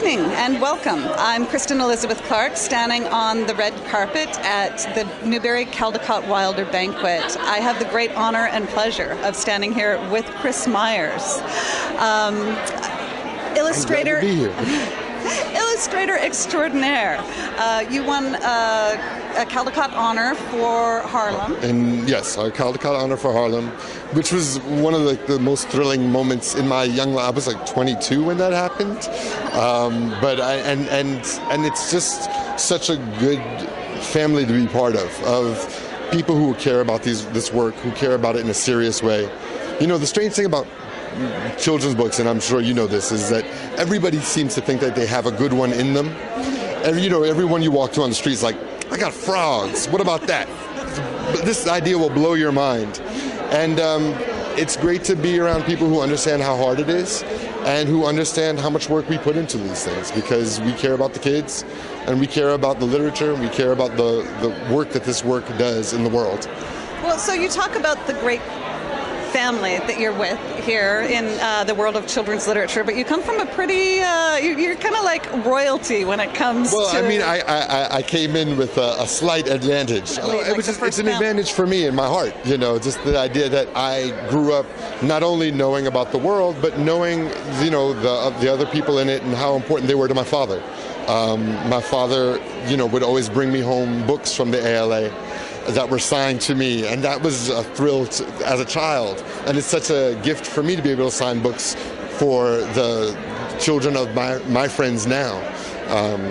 evening and welcome. I'm Kristen Elizabeth Clark, standing on the red carpet at the Newberry Caldecott Wilder banquet. I have the great honor and pleasure of standing here with Chris Meyers, illustrator. I'm glad to be here. Illustrator extraordinaire. You won a Caldecott honor for Harlem. And yes, a Caldecott honor for Harlem, which was one of the most thrilling moments in my young life. I was like 22 when that happened, and it's just such a good family to be part of people who care about this work, who care about it in a serious way. You know, the strange thing about children's books, and I'm sure you know this, is that everybody seems to think that they have a good one in them. Everyone you walk to on the street is like, I got frogs, what about that? But this idea will blow your mind. And it's great to be around people who understand how hard it is and who understand how much work we put into these things, because we care about the kids and we care about the literature and we care about the work that this work does in the world. Well, so you talk about the great family that you're with here in the world of children's literature, but you come from a pretty, you're kind of like royalty when it comes to... Well, I mean, I came in with a slight advantage. It's an advantage for me in my heart, you know, just the idea that I grew up not only knowing about the world, but knowing, you know, the other people in it and how important they were to my father. My father, you know, would always bring me home books from the ALA that were signed to me, and that was a thrill as a child. And it's such a gift for me to be able to sign books for the children of my friends now.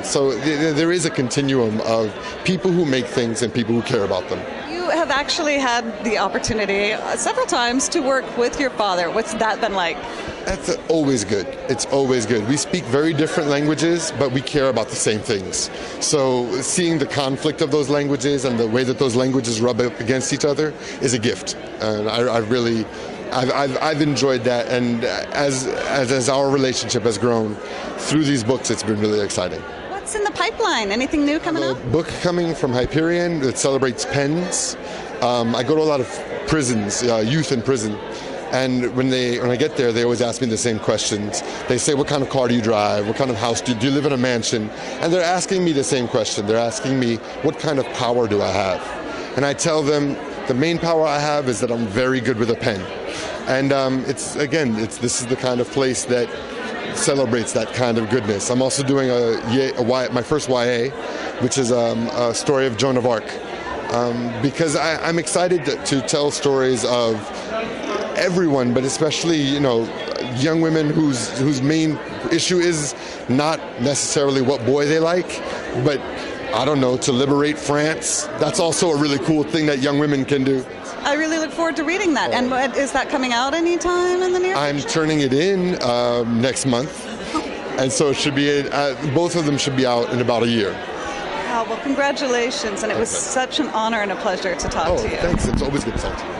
So there is a continuum of people who make things and people who care about them. You have actually had the opportunity several times to work with your father. What's that been like? That's always good. It's always good. We speak very different languages, but we care about the same things. So seeing the conflict of those languages and the way that those languages rub up against each other is a gift. And I've enjoyed that. And as our relationship has grown through these books, it's been really exciting. What's in the pipeline? Anything new coming up? A book coming from Hyperion that celebrates pens. I go to a lot of prisons, youth in prison. And when I get there, they always ask me the same questions. They say, what kind of car do you drive? What kind of house do you live in a mansion? And they're asking me the same question. They're asking me, what kind of power do I have? And I tell them, the main power I have is that I'm very good with a pen. And this is the kind of place that celebrates that kind of goodness. I'm also doing my first YA, which is a story of Joan of Arc. Because I'm excited to tell stories of everyone, but especially, you know, young women whose main issue is not necessarily what boy they like, but, I don't know, to liberate France. That's also a really cool thing that young women can do. I really look forward to reading that. And is that coming out anytime in the near future? I'm turning it in next month, and so it should be both of them should be out in about a year. Well, congratulations, and it was such an honor and a pleasure to talk to you. Thanks. It's always good to talk to you.